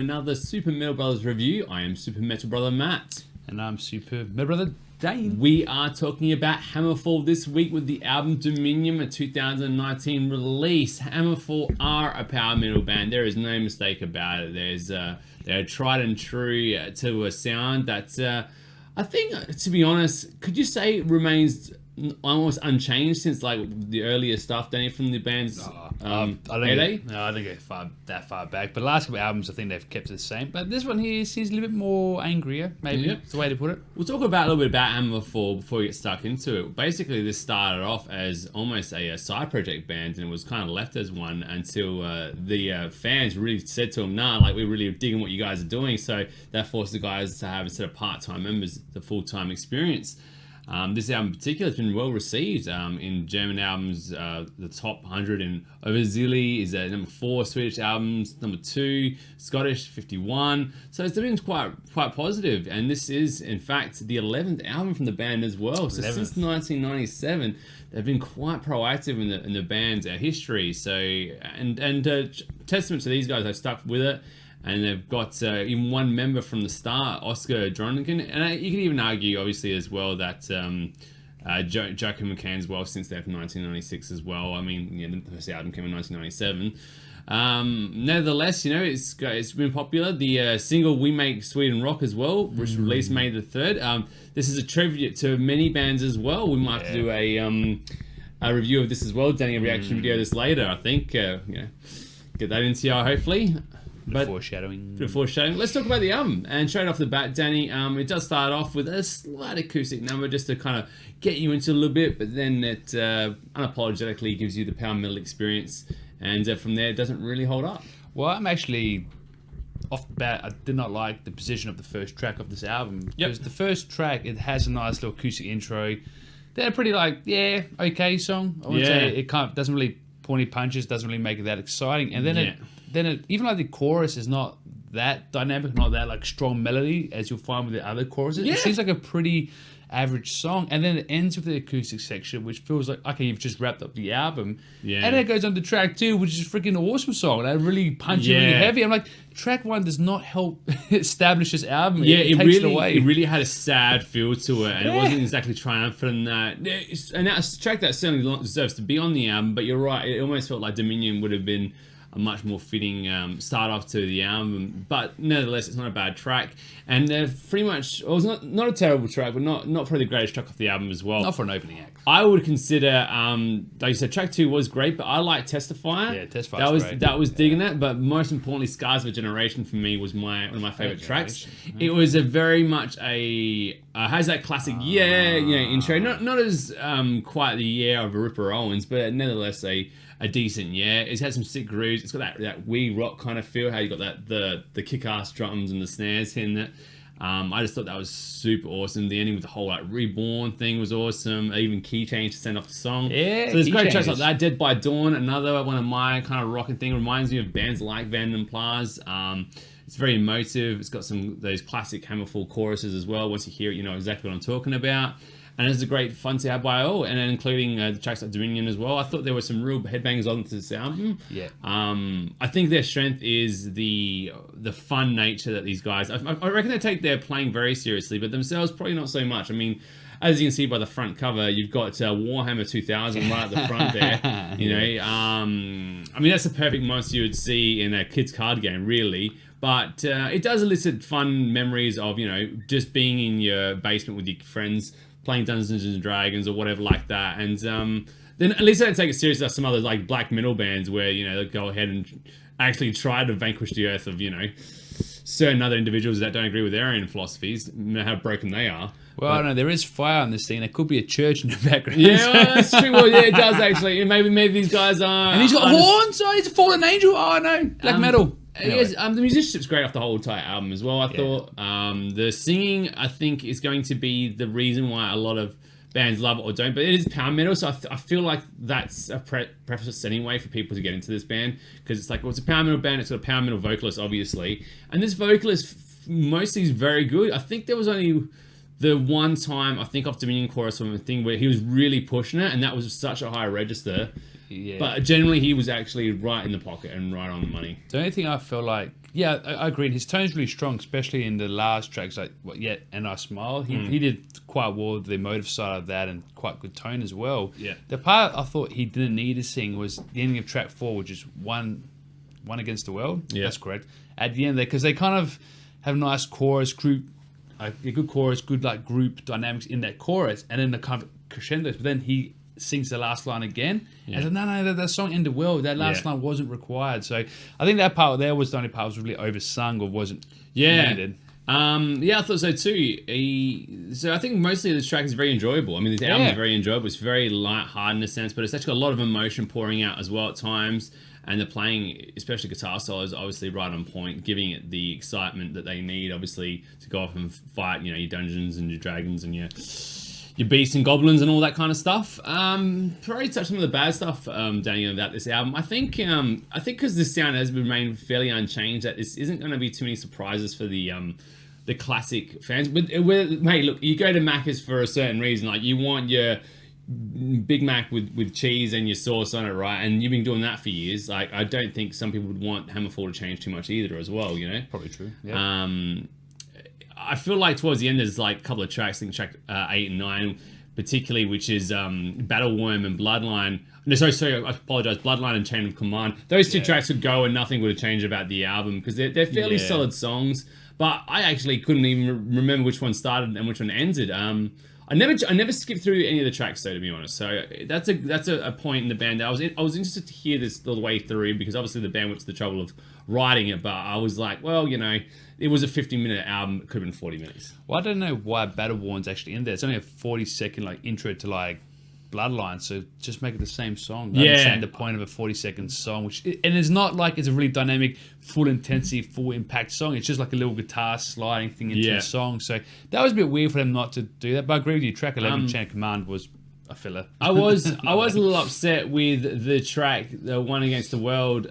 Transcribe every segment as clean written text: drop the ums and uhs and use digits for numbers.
Another Super Metal Brothers review. I am Super Metal Brother Matt. And I'm Super Metal Brother Dane. We are talking about Hammerfall this week with the album Dominion, a 2019 release. Hammerfall are a power metal band. There is no mistake about it. They're tried and true to a sound that I think, to be honest, could you say remains almost unchanged since like the earlier stuff, Danny, from the band's heyday? I think it's that far back. But the last couple of albums, I think they've kept it the same. But this one here seems a little bit more angrier, maybe. Yeah. That's the way to put it. We'll talk about a little bit about Hammerfall before we get stuck into it. Basically, this started off as almost a side project band, and it was kind of left as one until the fans really said to them, "Nah, like we're really digging what you guys are doing." So that forced the guys to have, instead of part-time members, the full-time experience. This album in particular has been well received in German albums. The top 100 in Overzilly is number 4. Swedish albums number 2. Scottish 51. So it's been quite positive. And this is in fact the 11th album from the band as well. So 11th. Since 1997, they've been quite proactive in the band's history. So and testament to these guys, they've stuck with it. And they've got even one member from the start, Oscar Dronningen. And you can even argue, obviously, as well, that Joachim McCann as well, since they're from 1996 as well. I mean, the first album came in 1997. Nevertheless, it's been popular. The single We Make Sweden Rock as well, which released May the 3rd. This is a tribute to many bands as well. We might have to do a review of this as well. Danny, a reaction video of this later, I think. Get that into you, hopefully. But foreshadowing. Let's talk about the album. And straight off the bat, Danny, it does start off with a slight acoustic number just to kind of get you into a little bit, but then it unapologetically gives you the power metal experience. And from there, it doesn't really hold up. Well, I'm actually, off the bat, I did not like the position of the first track of this album. Because the first track, it has a nice little acoustic intro. They're pretty okay song. I wouldn't say it doesn't really pull any punches, doesn't really make it that exciting. And then it even like the chorus is not that dynamic, not that like strong melody as you'll find with the other choruses. It seems like a pretty average song, and then it ends with the acoustic section, which feels like, okay, you've just wrapped up the album. And then it goes on to track 2, which is a freaking awesome song. That really punchy, really heavy. I'm like, track 1 does not help establish this album. It takes it away. It really had a sad feel to it, and it wasn't exactly triumphant in that. And that's a track that certainly deserves to be on the album, but you're right, it almost felt like Dominion would have been a much more fitting start off to the album, but nevertheless, it's not a bad track, and they're pretty much. Well, it's not a terrible track, but not probably the greatest track off the album as well. Not for an opening act. I would consider, like you said, track 2 was great, but I like Testifier. Yeah, Testifier. That was digging it, but most importantly, Scars of a Generation for me was one of my favorite tracks. It was a very much has that classic intro, not as quite the of a Ripper Owens, but nevertheless a decent It has some sick grooves. It's got that wee rock kind of feel. How you got the kick-ass drums and the snares in it. I just thought that was super awesome. The ending with the whole like reborn thing was awesome. Even key change to send off the song. Yeah, so there's great tracks like that. Dead by Dawn, another one of my kind of rocking thing. Reminds me of bands like Van den Plas. It's very emotive. It's got those classic Hammerfall choruses as well. Once you hear it, you know exactly what I'm talking about. And it's a great fun to have by all, and then including the tracks like Dominion as well. I thought there were some real headbangers onto this album. I think their strength is the fun nature that these guys. I reckon they take their playing very seriously, but themselves probably not so much. I mean, as you can see by the front cover, you've got Warhammer 2000 right at the front there. I mean that's a perfect monster you would see in a kid's card game, really. But it does elicit fun memories of just being in your basement with your friends, playing Dungeons and Dragons or whatever like that, and then at least they don't take it seriously like some other like black metal bands where they go ahead and actually try to vanquish the earth of certain other individuals that don't agree with their own philosophies, no matter how broken they are. Well, no, there is fire on this thing. There could be a church in the background. Yeah, well, that's true. Well, yeah, it does actually. Maybe these guys are. And he's got horns. Oh, he's a fallen angel. Oh no, black metal. Anyway. Yes, the musicianship's great off the whole entire album as well. I thought the singing, I think, is going to be the reason why a lot of bands love it or don't. But it is power metal, so I feel like that's a preface anyway for people to get into this band, because it's like, well, it's a power metal band. It's got a power metal vocalist, obviously, and this vocalist mostly is very good. I think there was only the one time I think off Dominion Chorus from a thing where he was really pushing it, and that was such a high register. Yeah. But generally, he was actually right in the pocket and right on the money. The only thing I feel like, yeah, I agree. His tone's really strong, especially in the last tracks, like Yet and I Smile. He did quite well with the emotive side of that and quite good tone as well. Yeah. The part I thought he didn't need to sing was the ending of track 4, which is one Against the World. Yeah. That's correct. At the end there, because they kind of have a nice chorus group, like a good chorus, good like group dynamics in that chorus, and then the kind of crescendos. But then he sings the last line again. Yeah. And I said, no, that song ended well. That last line wasn't required. So I think that part there was the only part that was really oversung or wasn't needed. Yeah, I thought so too. So I think mostly this track is very enjoyable. I mean, this album is very enjoyable. It's very light-hearted in a sense, but it's actually got a lot of emotion pouring out as well at times. And the playing, especially guitar solos, obviously right on point, giving it the excitement that they need, obviously, to go off and fight, your Dungeons and your Dragons and your beasts and goblins and all that kind of stuff. Probably touch some of the bad stuff, Daniel, about this album. I think because this sound has remained fairly unchanged, that this isn't going to be too many surprises for the classic fans. But mate, look, you go to Macca's for a certain reason. Like, you want your Big Mac with cheese and your sauce on it, right? And you've been doing that for years. Like, I don't think some people would want Hammerfall to change too much either, as well. Probably true. Yeah. I feel like towards the end there's like a couple of tracks, I think track 8 and 9 particularly, which is Battleworm and Bloodline. No, sorry, I apologize. Bloodline and Chain of Command. Those two tracks would go and nothing would have changed about the album, because they're fairly solid songs. But I actually couldn't even remember which one started and which one ended. I never skipped through any of the tracks, though, to be honest. So that's a point in the band that I was interested to hear this all the way through, because obviously the band went to the trouble of writing it, but I was like, well, it was a 50-minute album. It could have been 40 minutes. Well, I don't know why Battleworm's actually in there. It's only a 40-second intro to Bloodline, so just make it the same song. I understand the point of a 40-second song, and it's not like it's a really dynamic, full intensity, full impact song. It's just like a little guitar sliding thing into the song. So that was a bit weird for them not to do that. But I agree with you. Track 11, Chain of Command, was a filler. I was a little upset with the track, the One Against the World,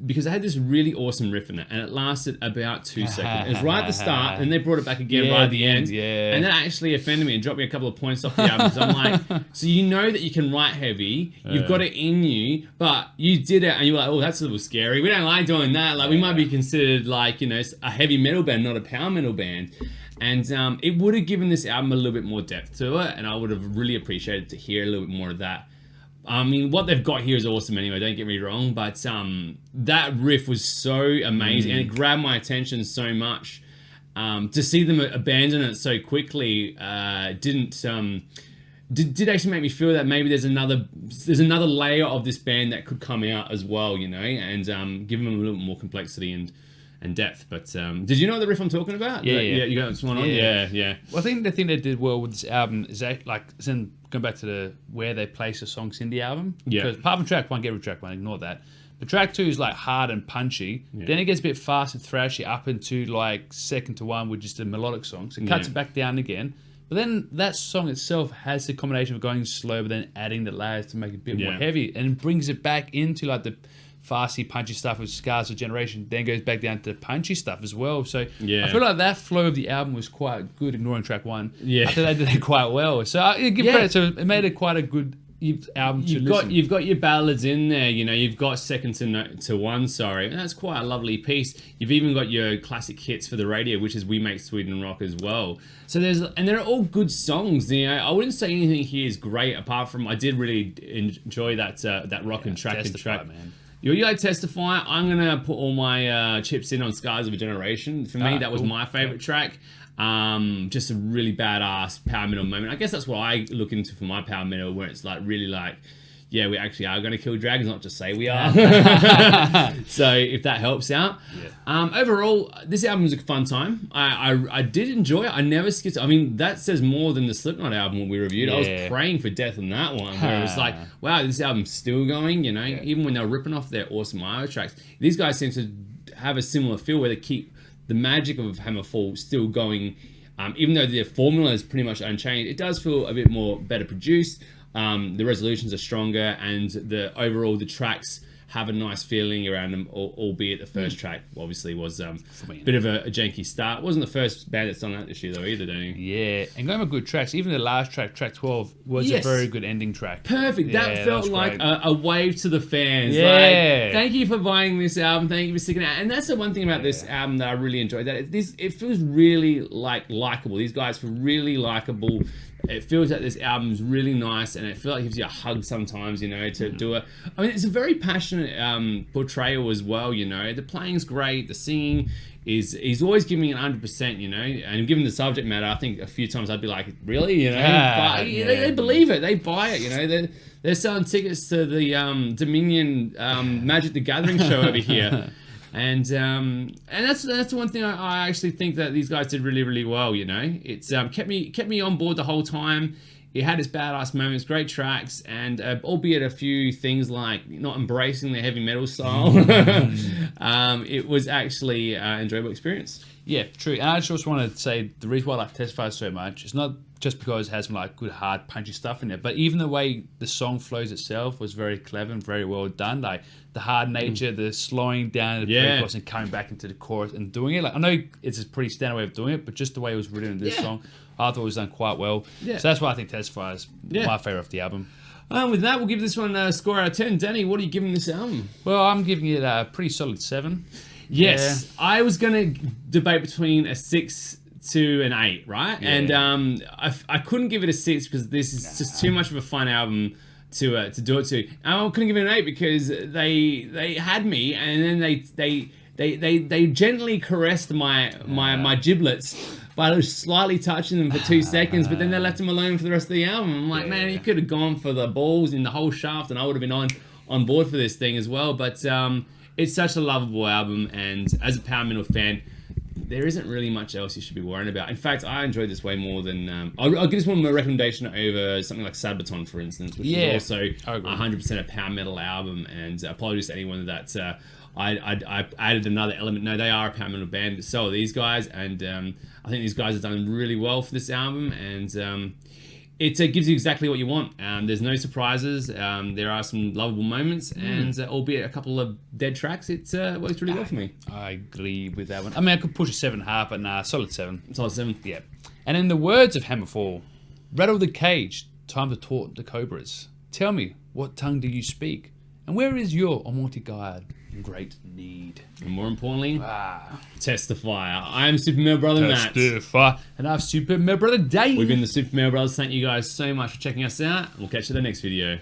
because I had this really awesome riff in it, and it lasted about 2 seconds. It was right at the start, and they brought it back again right at the end. Yeah. And that actually offended me and dropped me a couple of points off the album. So I'm like, so you know that you can write heavy, you've got it in you, but you did it, and you were like, oh, that's a little scary. We don't like doing that. Like, we might be considered a heavy metal band, not a power metal band. And it would have given this album a little bit more depth to it, and I would have really appreciated to hear a little bit more of that. I mean, what they've got here is awesome anyway, don't get me wrong, but that riff was so amazing, and it grabbed my attention so much. To see them abandon it so quickly did actually make me feel that maybe there's another layer of this band that could come out as well, and give them a little more complexity and depth. But did you know the riff I'm talking about? Yeah. You got this one on? Yeah. Well, I think the thing they did well with this album is that, going back to where they place the songs in the album. Yeah. Because apart from track 1, get rid of track 1, ignore that. But track 2 is hard and punchy. Yeah. Then it gets a bit fast and thrashy up into second to one, which is the melodic songs. It cuts it back down again. But then that song itself has the combination of going slow, but then adding the layers to make it a bit more heavy, and brings it back into the fasty, punchy stuff with Scars of Generation, then goes back down to punchy stuff as well. So I feel like that flow of the album was quite good, ignoring track 1. Yeah. I think they did it quite well. So I give credit. So it made it quite a good album to listen. You've got your ballads in there, you've got Second to One, and that's quite a lovely piece. You've even got your classic hits for the radio, which is We Make Sweden Rock as well. So they're all good songs. I wouldn't say anything here is great, apart from I did really enjoy that rock and track and track. Man. You like Testify? I'm going to put all my chips in on Scars of a Generation. For me, that was my favourite track. Just a really badass power metal moment. I guess that's what I look into for my power metal, where it's really yeah, we actually are going to kill dragons, not just say we are. So if that helps out. Yeah. Overall, this album was a fun time. I did enjoy it. I never skipped it. I mean, that says more than the Slipknot album we reviewed. Yeah. I was praying for death on that one, where it was like, wow, this album's still going, even when they were ripping off their awesome IO tracks. These guys seem to have a similar feel, where they keep the magic of Hammerfall still going. Even though the formula is pretty much unchanged, it does feel a bit more better produced. The resolutions are stronger, and the tracks have a nice feeling around them, albeit the first track obviously was a bit of a janky start. It wasn't the first band that's done that this year though either, don't you? Yeah, and going with good tracks, even the last track, track 12, was a very good ending track. Perfect. Yeah, that felt like a wave to the fans. Yeah. Like, thank you for buying this album. Thank you for sticking out. And that's the one thing about this album that I really enjoyed. That it feels really likable. These guys feel really likable. It feels like this album's really nice, and it feels like it gives you a hug sometimes, you know, to do it. I mean, it's a very passionate portrayal as well, you know. The playing's great, the singing is always giving it 100%, you know. And given the subject matter, I think a few times I'd be like, really, you know, but they believe it, they buy it, you know. They're selling tickets to the Dominion Magic the Gathering show over here. And that's the one thing I actually think that these guys did really, really well, you know. It's kept me on board the whole time. It had its badass moments, great tracks, and albeit a few things like not embracing the heavy metal style, it was actually an enjoyable experience. Yeah, true. And I just want to say the reason why I like Testify so much, it's not just because it has some like good, hard, punchy stuff in it, but even the way the song flows itself was very clever and very well done. Like the hard nature, the slowing down the pre-chorus and coming back into the chorus and doing it. Like I know it's a pretty standard way of doing it, but just the way it was written in this song, I thought it was done quite well. Yeah. So that's why I think Testify is my favourite of the album. With that, we'll give this one a score out of 10. Danny, what are you giving this album? Well, I'm giving it a pretty solid 7. Yes, yeah. I was going to debate between a 6 to an 8, right? Yeah. And I couldn't give it a 6 because this is just too much of a fun album to do it to. And I couldn't give it an 8 because they had me, and then they gently caressed my giblets by slightly touching them for 2 seconds, but then they left them alone for the rest of the album. I'm like, man, you could have gone for the balls in the whole shaft, and I would have been on board for this thing as well. But it's such a lovable album, and as a power metal fan, there isn't really much else you should be worrying about. In fact, I enjoyed this way more than... I'll give this one a recommendation over something like Sabaton, for instance, which is also 100% a power metal album. And apologies to anyone that I added another element. No, they are a power metal band, but so are these guys. And I think these guys have done really well for this album. And it gives you exactly what you want. There's no surprises. There are some lovable moments, and albeit a couple of dead tracks, it works really well for me. I agree with that one. I mean, I could push a 7.5, but nah, solid 7. Solid 7. Yeah. And in the words of Hammerfall, rattle the cage, time to taunt the cobras. Tell me, what tongue do you speak? And where is your almighty God in great need? And more importantly, Testify. I am Super Male Brother Matt. Testify. And I'm Super Male Brother Dave. We've been the Super Male Brothers. Thank you guys so much for checking us out. We'll catch you in the next video.